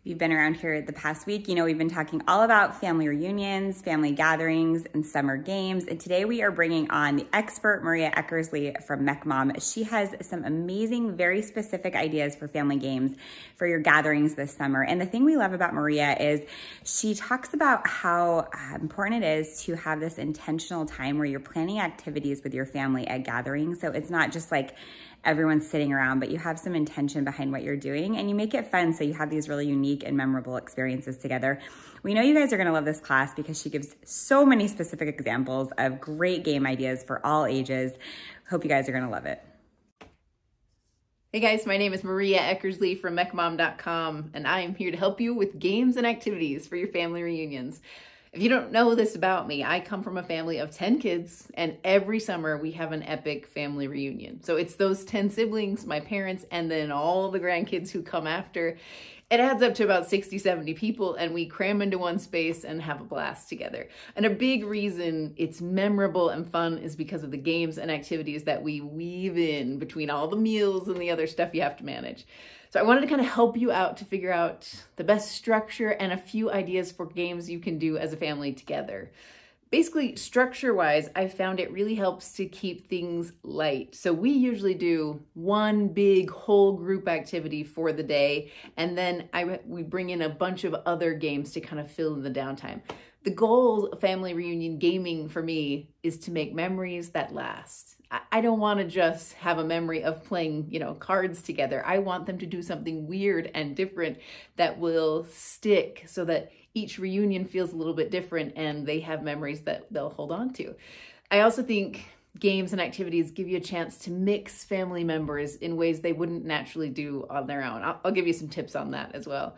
If you've been around here the past week, you know we've been talking all about family reunions, family gatherings, and summer games. And today we are bringing on the expert Maria Eckersley from MecMom. She has some amazing, very specific ideas for family games for your gatherings this summer. And the thing we love about Maria is she talks about how important it is to have this intentional time where you're planning activities with your family at gatherings. So it's not just like everyone's sitting around, but you have some intention behind what you're doing and you make it fun so you have these really unique and memorable experiences together. We know you guys are gonna love this class because she gives so many specific examples of great game ideas for all ages. Hope you guys are gonna love it. Hey guys, my name is Maria Eckersley from MecMom.com, and I am here to help you with games and activities for your family reunions. If you don't know this about me, I come from a family of 10 kids, and every summer we have an epic family reunion. So it's those 10 siblings, my parents, and then all the grandkids who come after. It adds up to about 60, 70 people, and we cram into one space and have a blast together. And a big reason it's memorable and fun is because of the games and activities that we weave in between all the meals and the other stuff you have to manage. So I wanted to kind of help you out to figure out the best structure and a few ideas for games you can do as a family together. Basically, structure-wise, I found it really helps to keep things light. So we usually do one big whole group activity for the day, and then we bring in a bunch of other games to kind of fill in the downtime. The goal of family reunion gaming for me is to make memories that last. I don't want to just have a memory of playing, cards together. I want them to do something weird and different that will stick so that each reunion feels a little bit different and they have memories that they'll hold on to. I also think games and activities give you a chance to mix family members in ways they wouldn't naturally do on their own. I'll give you some tips on that as well.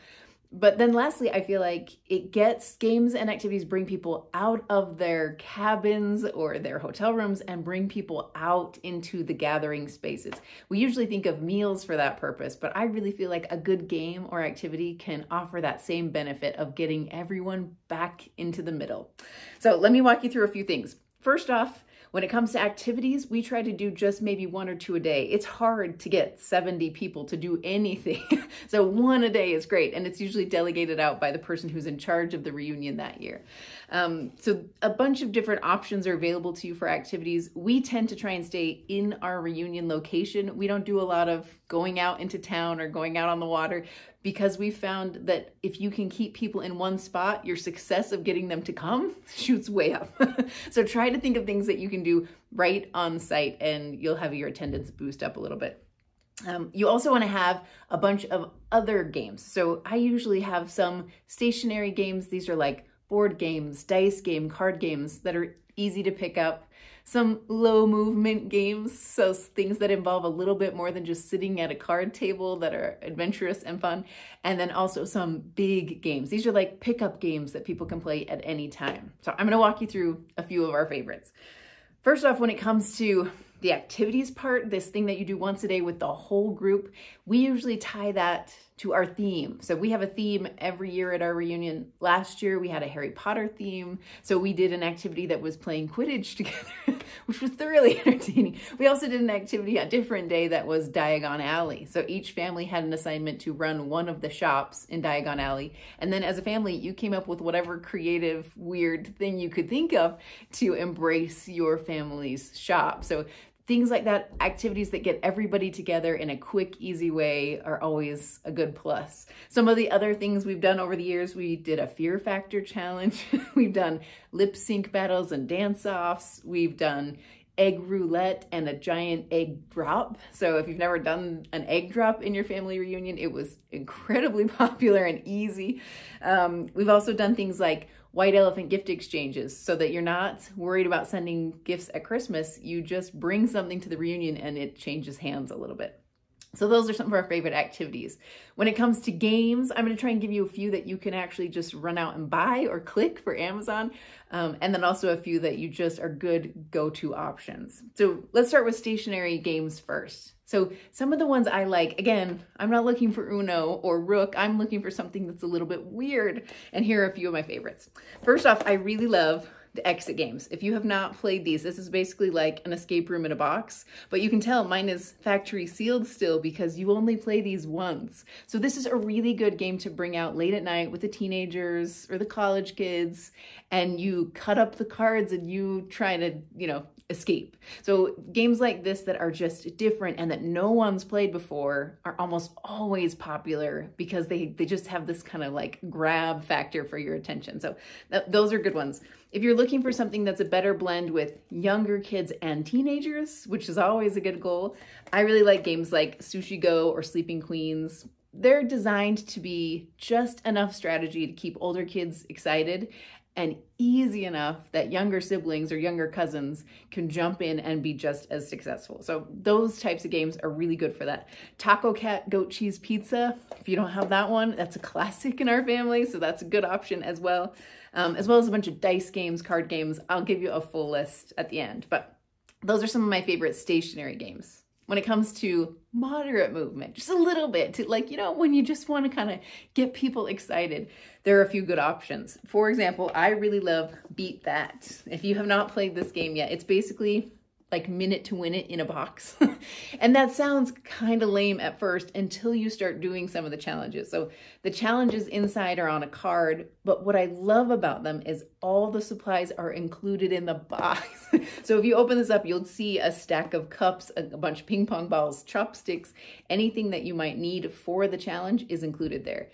But then lastly, I feel like games and activities bring people out of their cabins or their hotel rooms and bring people out into the gathering spaces. We usually think of meals for that purpose, but I really feel like a good game or activity can offer that same benefit of getting everyone back into the middle. So let me walk you through a few things. First off, when it comes to activities, we try to do just maybe 1 or 2 a day. It's hard to get 70 people to do anything. So 1 a day is great. And it's usually delegated out by the person who's in charge of the reunion that year. So a bunch of different options are available to you for activities. We tend to try and stay in our reunion location. We don't do a lot of going out into town or going out on the water because we found that if you can keep people in one spot, your success of getting them to come shoots way up. So try to think of things that you can do right on site and you'll have your attendance boost up a little bit. You also want to have a bunch of other games. So I usually have some stationary games. These are like board games, dice game, card games that are easy to pick up. Some low movement games, so things that involve a little bit more than just sitting at a card table that are adventurous and fun. And then also some big games. These are like pickup games that people can play at any time. So I'm going to walk you through a few of our favorites. First off, when it comes to the activities part, this thing that you do once a day with the whole group, we usually tie that to our theme. So we have a theme every year at our reunion. Last year we had a Harry Potter theme. So we did an activity that was playing Quidditch together, which was thoroughly entertaining. We also did an activity a different day that was Diagon Alley. So each family had an assignment to run one of the shops in Diagon Alley. And then as a family, you came up with whatever creative, weird thing you could think of to embrace your family's shop. So things like that, activities that get everybody together in a quick, easy way are always a good plus. Some of the other things we've done over the years, we did a fear factor challenge. We've done lip sync battles and dance-offs. We've done egg roulette and a giant egg drop. So if you've never done an egg drop in your family reunion, it was incredibly popular and easy. We've also done things like white elephant gift exchanges so that you're not worried about sending gifts at Christmas. You just bring something to the reunion and it changes hands a little bit. So those are some of our favorite activities. When it comes to games, I'm going to try and give you a few that you can actually just run out and buy or click for Amazon. And then also a few that you just are good go-to options. So let's start with stationary games first. So some of the ones I like, again, I'm not looking for Uno or Rook. I'm looking for something that's a little bit weird. And here are a few of my favorites. First off, I really love the exit games. If you have not played these, this is basically like an escape room in a box, but you can tell mine is factory sealed still because you only play these once. So this is a really good game to bring out late at night with the teenagers or the college kids, and you cut up the cards and you try to, escape. So games like this that are just different and that no one's played before are almost always popular because they just have this kind of like grab factor for your attention. So those are good ones. If you're looking for something that's a better blend with younger kids and teenagers, which is always a good goal, I really like games like Sushi Go or Sleeping Queens. They're designed to be just enough strategy to keep older kids excited and easy enough that younger siblings or younger cousins can jump in and be just as successful. So those types of games are really good for that. Taco Cat Goat Cheese Pizza, if you don't have that one, that's a classic in our family, so that's a good option as well as a bunch of dice games, card games. I'll give you a full list at the end, but those are some of my favorite stationary games. When it comes to moderate movement, just a little bit to when you just want to kind of get people excited, there are a few good options. For example, I really love Beat That. If you have not played this game yet, it's basically like Minute to Win It in a box. And that sounds kind of lame at first until you start doing some of the challenges. So the challenges inside are on a card, but what I love about them is all the supplies are included in the box. So if you open this up, you'll see a stack of cups, a bunch of ping pong balls, chopsticks, anything that you might need for the challenge is included there.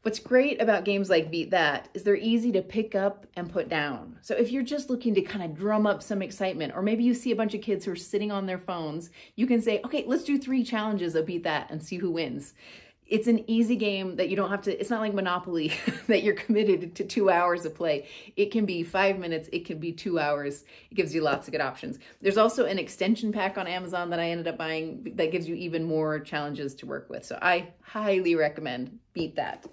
What's great about games like Beat That is they're easy to pick up and put down. So if you're just looking to kind of drum up some excitement, or maybe you see a bunch of kids who are sitting on their phones, you can say, okay, let's do 3 challenges of Beat That and see who wins. It's an easy game that you don't have to, it's not like Monopoly that you're committed to 2 hours of play. It can be 5 minutes, it can be 2 hours. It gives you lots of good options. There's also an extension pack on Amazon that I ended up buying that gives you even more challenges to work with. So I highly recommend Beat That.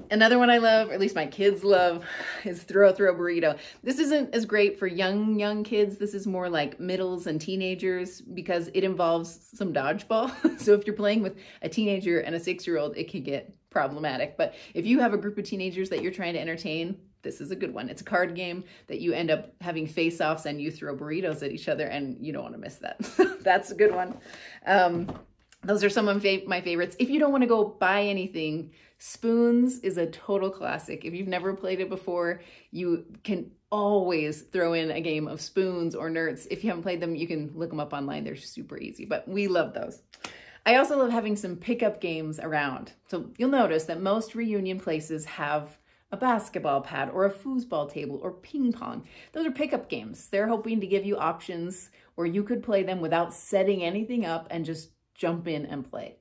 Another one I love, or at least my kids love, is Throw Burrito. This isn't as great for young kids. This is more like middles and teenagers because it involves some dodgeball. So if you're playing with a teenager and a 6-year-old, it can get problematic. But if you have a group of teenagers that you're trying to entertain, this is a good one. It's a card game that you end up having face-offs and you throw burritos at each other, and you don't want to miss that. That's a good one. Those are some of my favorites. If you don't want to go buy anything, Spoons is a total classic. If you've never played it before, you can always throw in a game of Spoons or Nerds. If you haven't played them, you can look them up online. They're super easy, but we love those. I also love having some pickup games around. So you'll notice that most reunion places have a basketball pad or a foosball table or ping pong. Those are pickup games. They're hoping to give you options where you could play them without setting anything up and just jump in and play.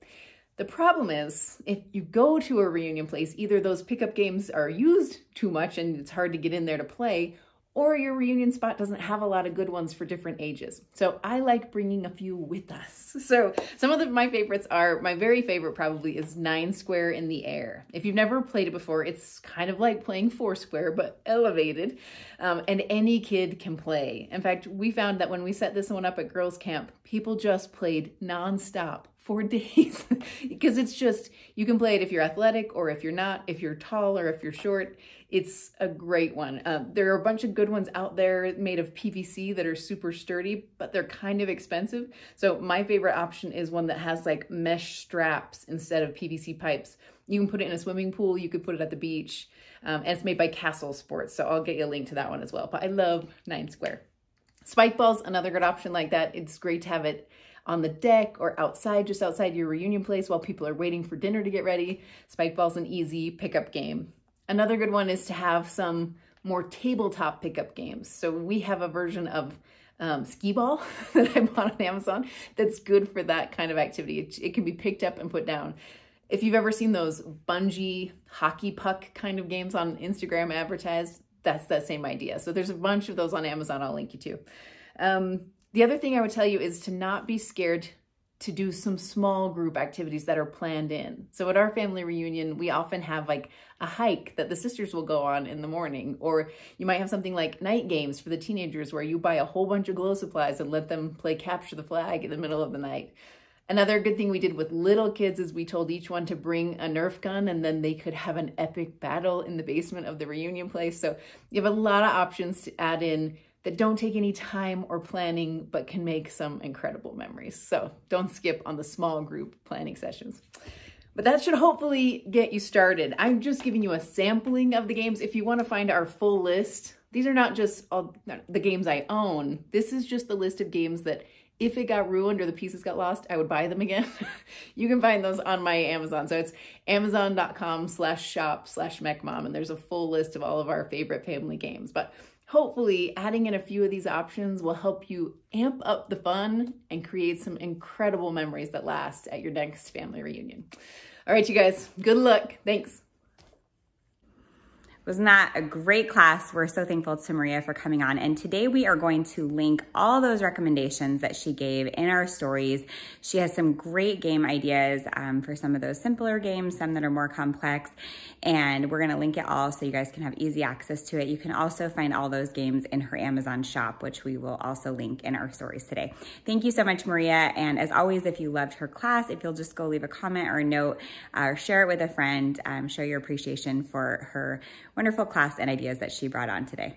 The problem is, if you go to a reunion place, either those pickup games are used too much and it's hard to get in there to play, or your reunion spot doesn't have a lot of good ones for different ages. So I like bringing a few with us. So some of my favorites are, my very favorite probably is 9 Square in the Air. If you've never played it before, it's kind of like playing 4 Square, but elevated, and any kid can play. In fact, we found that when we set this one up at girls' camp, people just played nonstop for days because it's just, you can play it if you're athletic or if you're not, if you're tall or if you're short. It's a great one. There are a bunch of good ones out there made of PVC that are super sturdy, but they're kind of expensive. So my favorite option is one that has like mesh straps instead of PVC pipes. You can put it in a swimming pool. You could put it at the beach. And it's made by Castle Sports. So I'll get you a link to that one as well. But I love 9 Square. Spike balls, another good option like that. It's great to have it on the deck or outside, just outside your reunion place while people are waiting for dinner to get ready. Spike ball's an easy pickup game. Another good one is to have some more tabletop pickup games. So we have a version of skee ball that I bought on Amazon that's good for that kind of activity. It can be picked up and put down. If you've ever seen those bungee hockey puck kind of games on Instagram advertised, that's that same idea. So there's a bunch of those on Amazon I'll link you to. The other thing I would tell you is to not be scared to do some small group activities that are planned in. So at our family reunion, we often have like a hike that the sisters will go on in the morning, or you might have something like night games for the teenagers where you buy a whole bunch of glow supplies and let them play capture the flag in the middle of the night. Another good thing we did with little kids is we told each one to bring a Nerf gun, and then they could have an epic battle in the basement of the reunion place. So you have a lot of options to add in that don't take any time or planning, but can make some incredible memories. So don't skip on the small group planning sessions. But that should hopefully get you started. I'm just giving you a sampling of the games. If you want to find our full list, these are not just all the games I own. This is just the list of games that if it got ruined or the pieces got lost, I would buy them again. You can find those on my Amazon. So it's amazon.com/shop/mecmom, and there's a full list of all of our favorite family games. But hopefully adding in a few of these options will help you amp up the fun and create some incredible memories that last at your next family reunion. All right, you guys, good luck. Thanks. Wasn't that a great class? We're so thankful to Maria for coming on. And today we are going to link all those recommendations that she gave in our stories. She has some great game ideas for some of those simpler games, some that are more complex. And we're going to link it all so you guys can have easy access to it. You can also find all those games in her Amazon shop, which we will also link in our stories today. Thank you so much, Maria. And as always, if you loved her class, if you'll just go leave a comment or a note or share it with a friend, show your appreciation for her wonderful class and ideas that she brought on today.